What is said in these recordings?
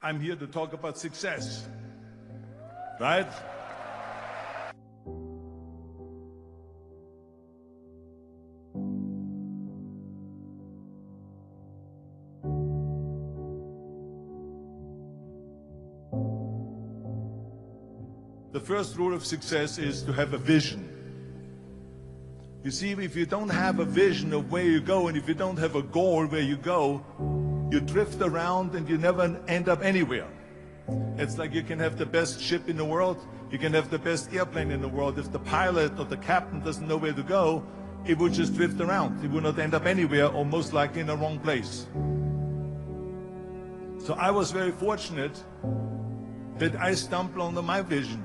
I'm here to talk about success, right? The first rule of success is to have a vision. You see, if you don't have a vision of where you go, and if you don't have a goal where you go, you drift around and you never end up anywhere. It's like you can have the best ship in the world, you can have the best airplane in the world. If the pilot or the captain doesn't know where to go, it will just drift around. It will not end up anywhere, or most likely in the wrong place. So I was very fortunate that I stumbled onto my vision.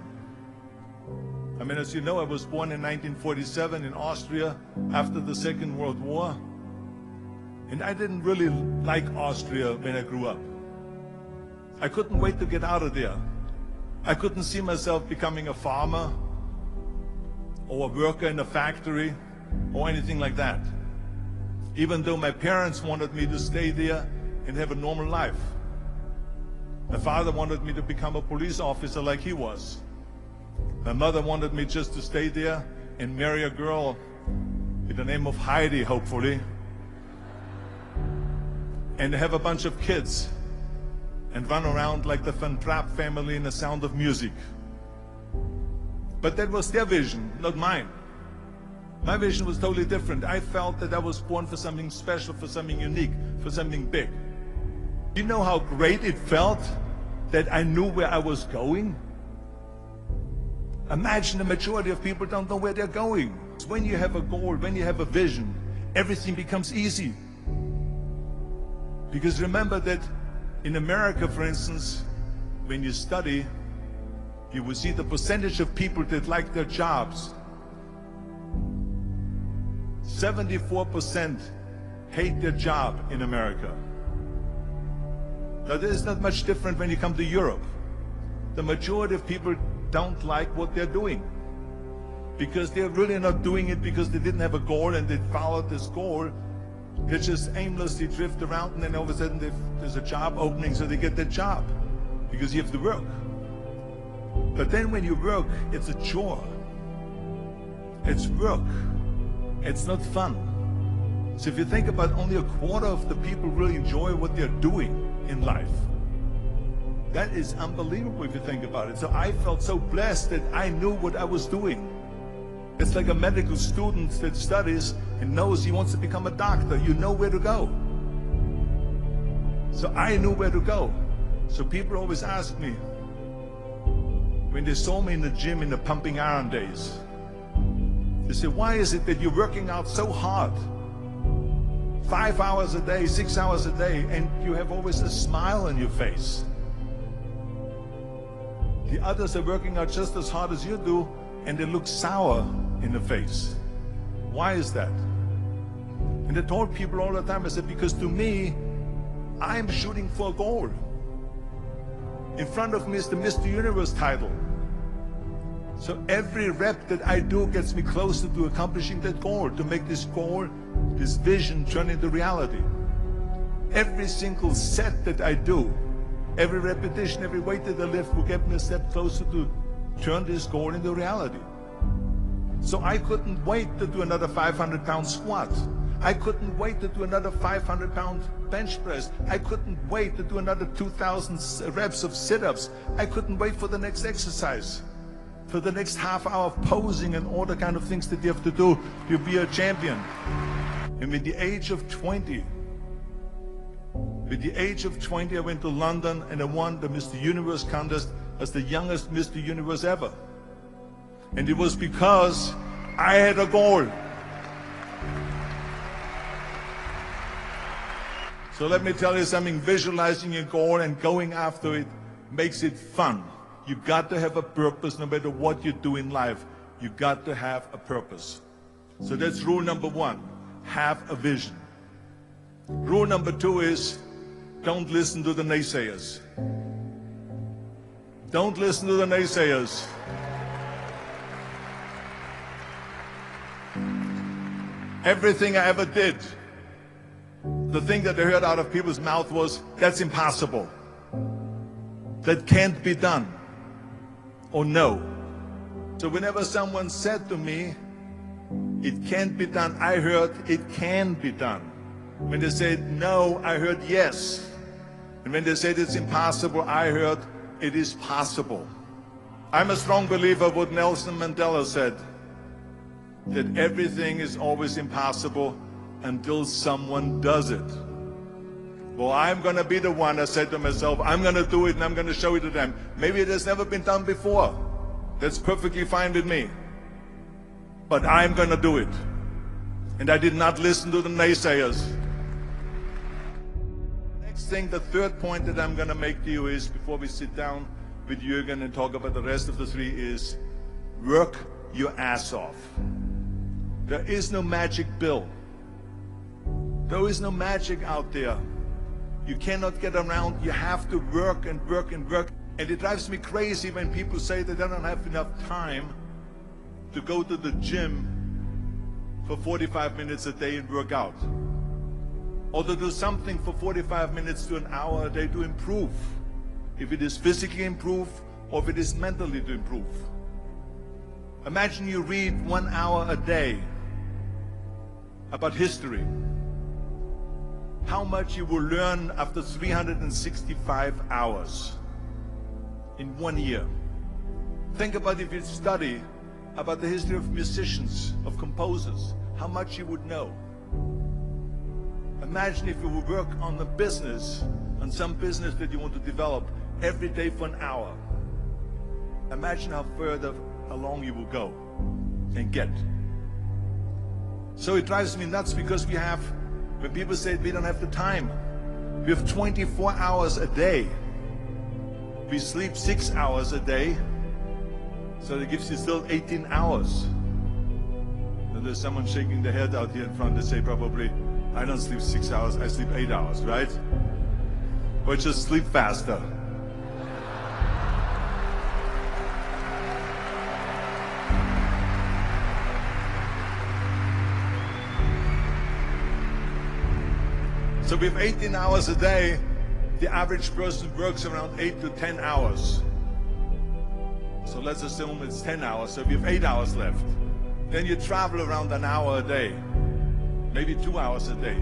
I mean, as you know, I was born in 1947 in Austria after the Second World War. And I didn't really like Austria when I grew up. I couldn't wait to get out of there. I couldn't see myself becoming a farmer or a worker in a factory or anything like that, even though my parents wanted me to stay there and have a normal life. My father wanted me to become a police officer like he was. My mother wanted me just to stay there and marry a girl with the name of Heidi, hopefully, and have a bunch of kids and run around like the Van Trapp family in The Sound of Music. But that was their vision, not mine. My vision was totally different. I felt that I was born for something special, for something unique, for something big. You know how great it felt that I knew where I was going? Imagine the majority of people don't know where they're going. When you have a goal, when you have a vision, everything becomes easy. Because remember that in America, for instance, when you study, you will see the percentage of people that like their jobs. 74% hate their job in America. Now, this is not much different when you come to Europe. The majority of people don't like what they're doing because they're really not doing it because they didn't have a goal and they followed this goal. They just aimlessly drift around, and then all of a sudden there's a job opening, so they get that job because you have to work. But then when you work, it's a chore. It's work. It's not fun. So if you think about, only a quarter of the people really enjoy what they're doing in life. That is unbelievable if you think about it. So I felt so blessed that I knew what I was doing. It's like a medical student that studies and knows he wants to become a doctor. You know where to go. So I knew where to go. So people always ask me, when they saw me in the gym in the pumping iron days, they say, why is it that you're working out so hard? 5 hours a day, 6 hours a day, and you have always a smile on your face. The others are working out just as hard as you do, and they look sour in the face. Why is that? And I told people all the time, I said, because to me, I'm shooting for a goal. In front of me is the Mr. Universe title. So every rep that I do gets me closer to accomplishing that goal, to make this goal, this vision, turn into reality. Every single set that I do, every repetition, every weight that I lift will get me a step closer to turn this goal into reality. So I couldn't wait to do another 500-pound squat. I couldn't wait to do another 500-pound bench press. I couldn't wait to do another 2,000 reps of sit-ups. I couldn't wait for the next exercise, for the next half hour of posing and all the kind of things that you have to do to be a champion. And with the age of 20, I went to London and I won the Mr. Universe contest as the youngest Mr. Universe ever. And it was because I had a goal. So let me tell you something, visualizing a goal and going after it makes it fun. You got to have a purpose no matter what you do in life. You got to have a purpose. So that's rule number one, have a vision. Rule number two is, don't listen to the naysayers. Don't listen to the naysayers. Everything I ever did, the thing that I heard out of people's mouth was, that's impossible. that can't be done or no. So whenever someone said to me, it can't be done, I heard it can be done. When they said no, I heard yes. And when they said it's impossible, I heard it is possible. I'm a strong believer of what Nelson Mandela said, that everything is always impossible until someone does it. Well, I'm going to be the one, I said to myself, I'm going to do it and I'm going to show it to them. Maybe it has never been done before. That's perfectly fine with me. But I'm going to do it. And I did not listen to the naysayers. Next thing, the third point that I'm going to make to you is, before we sit down with Jürgen and talk about the rest of the three, is work your ass off. There is no magic pill. There is no magic out there. You cannot get around. You have to work and work and work. And it drives me crazy when people say that they don't have enough time to go to the gym for 45 minutes a day and work out. Or to do something for 45 minutes to an hour a day to improve. If it is physically improve or if it is mentally to improve. Imagine you read 1 hour a day about history. How much you will learn after 365 hours in 1 year. Think about if you study about the history of musicians, of composers, how much you would know. Imagine if you would work on a business, on some business that you want to develop every day for an hour. Imagine how further along you will go and get. So it drives me nuts because we have, when people say we don't have the time, we have 24 hours a day. We sleep 6 hours a day, so that gives you still 18 hours. And there's someone shaking their head out here in front. They say probably, I don't sleep 6 hours, I sleep 8 hours, right? Or just sleep faster. So we have 18 hours a day. The average person works around 8 to 10 hours. So let's assume it's 10 hours, so we have 8 hours left. Then you travel around an hour a day, maybe 2 hours a day.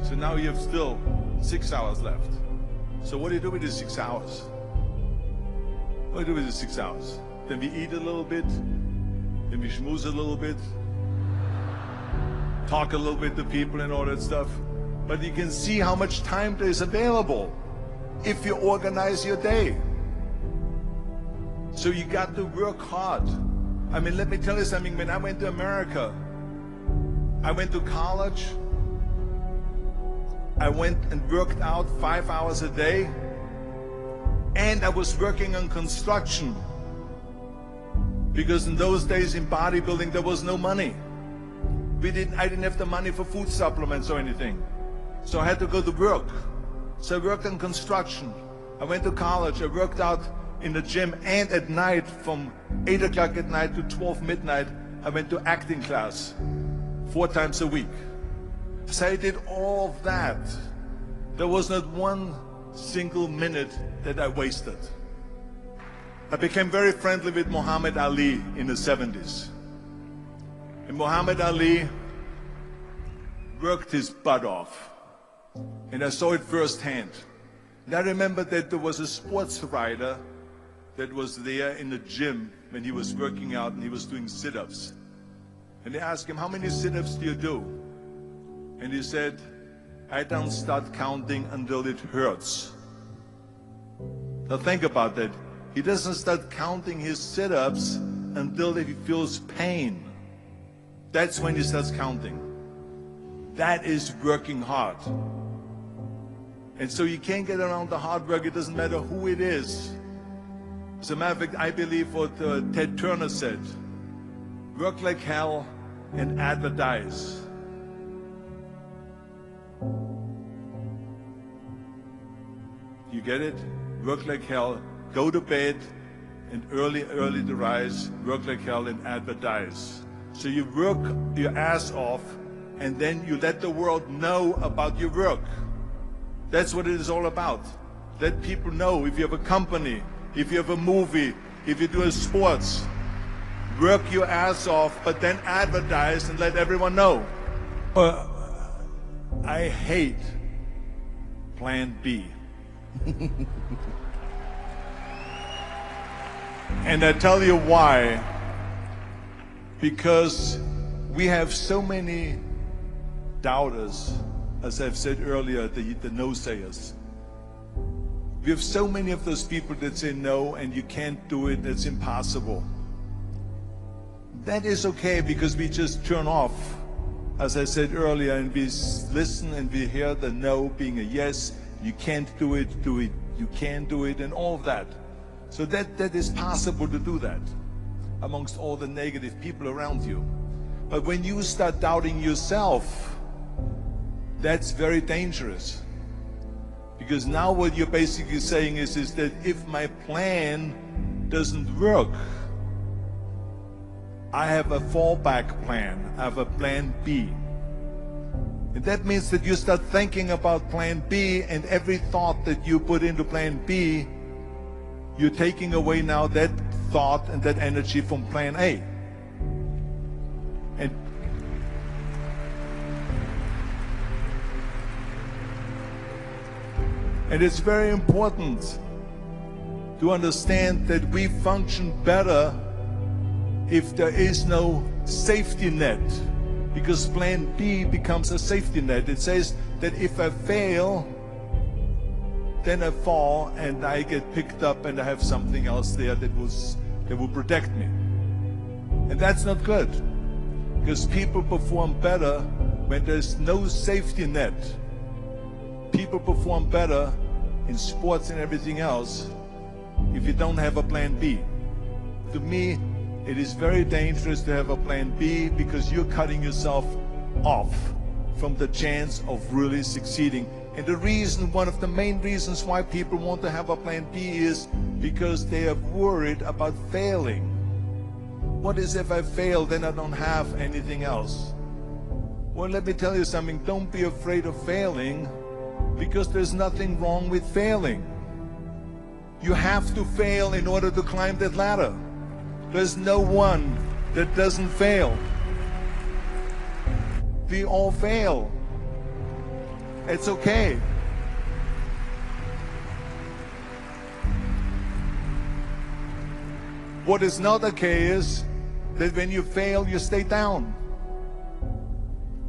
So now you have still 6 hours left. So what do you do with the 6 hours? What do you do with the 6 hours? Then we eat a little bit, then we schmooze a little bit, talk a little bit to people and all that stuff. But you can see how much time there is available if you organize your day. So you got to work hard. I mean, let me tell you something. When I went to America, I went to college. I went and worked out 5 hours a day. And I was working on construction. Because in those days in bodybuilding, there was no money. I didn't have the money for food supplements or anything. So I had to go to work. So I worked on construction. I went to college. I worked out in the gym, and at night from 8 o'clock at night to 12 midnight, I went to acting class 4 times a week. So I did all of that. There was not one single minute that I wasted. I became very friendly with Muhammad Ali in the 70s. And Muhammad Ali worked his butt off. And I saw it firsthand. And I remember that there was a sports writer that was there in the gym when he was working out and he was doing sit-ups. And they asked him, how many sit-ups do you do? And he said, I don't start counting until it hurts. Now think about that. He doesn't start counting his sit-ups until he feels pain. That's when he starts counting. That is working hard. And so you can't get around the hard work. It doesn't matter who it is. As a matter of fact, I believe what Ted Turner said. Work like hell and advertise. You get it? Work like hell, go to bed, and early to rise, work like hell and advertise. So you work your ass off, and then you let the world know about your work. That's what it is all about. Let people know. If you have a company, if you have a movie, if you do a sports, work your ass off, but then advertise and let everyone know. I hate Plan B. And I tell you why. Because we have so many doubters, as I've said earlier, the no-sayers. We have so many of those people that say no, and you can't do it, it's impossible. That is okay, because we just turn off, as I said earlier, and we listen and we hear the no being a yes. You can't do it, you can do it, and all of that. So that is possible to do that amongst all the negative people around you. But when you start doubting yourself, that's very dangerous. Because now what you're basically saying is that if my plan doesn't work, I have a fallback plan, I have a plan B. And that means that you start thinking about plan B, and every thought that you put into plan B, you're taking away now that thought and that energy from plan A. And it's very important to understand that we function better if there is no safety net, because plan B becomes a safety net. It says that if I fail, then I fall and I get picked up and I have something else there that will protect me. And that's not good, because people perform better when there's no safety net. People perform better in sports and everything else if you don't have a plan B. To me, it is very dangerous to have a plan B, because you're cutting yourself off from the chance of really succeeding. And the reason, one of the main reasons why people want to have a plan B is because they are worried about failing. What is if I fail, then I don't have anything else? Well, let me tell you something. Don't be afraid of failing, because there's nothing wrong with failing. You have to fail in order to climb that ladder. There's no one that doesn't fail. We all fail. It's okay. What is not okay is that when you fail, you stay down.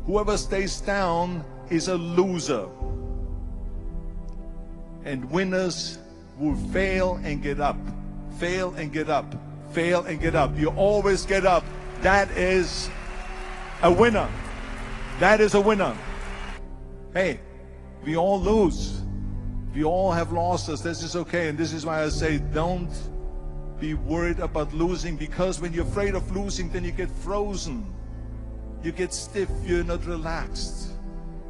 Whoever stays down is a loser. And winners will fail and get up, fail and get up, fail and get up. You always get up. That is a winner. That is a winner. Hey, we all lose. We all have losses. This is okay. And this is why I say don't be worried about losing, because when you're afraid of losing, then you get frozen. You get stiff. You're not relaxed.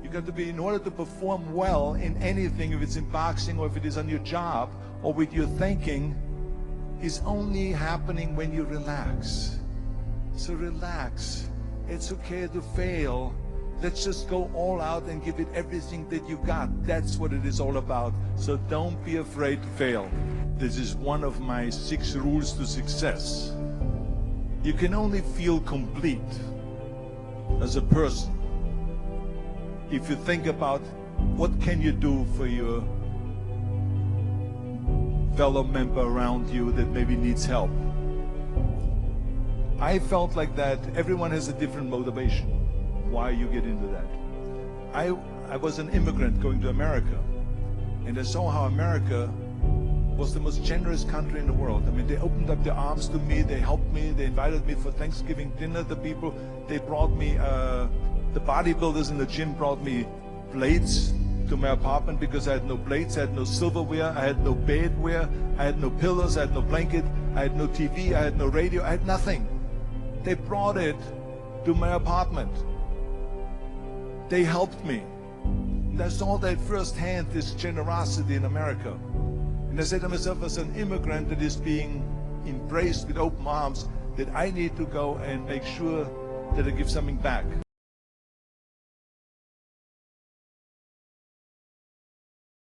You got to be, in order to perform well in anything, if it's in boxing or if it is on your job or with your thinking, is only happening when you relax. So relax. It's okay to fail. Let's just go all out and give it everything that you got. That's what it is all about. So don't be afraid to fail. This is one of my 6 rules to success. You can only feel complete as a person if you think about what can you do for your fellow member around you that maybe needs help. I felt like that. Everyone has a different motivation why you get into that. I was an immigrant going to America, and I saw how America was the most generous country in the world. I mean, they opened up their arms to me, they helped me, they invited me for Thanksgiving dinner. The people, they brought me, the bodybuilders in the gym brought me plates to my apartment because I had no plates, I had no silverware, I had no bedware, I had no pillows, I had no blanket, I had no TV, I had no radio, I had nothing. They brought it to my apartment. They helped me. And I saw that firsthand, this generosity in America. And I said to myself, as an immigrant that is being embraced with open arms, that I need to go and make sure that I give something back.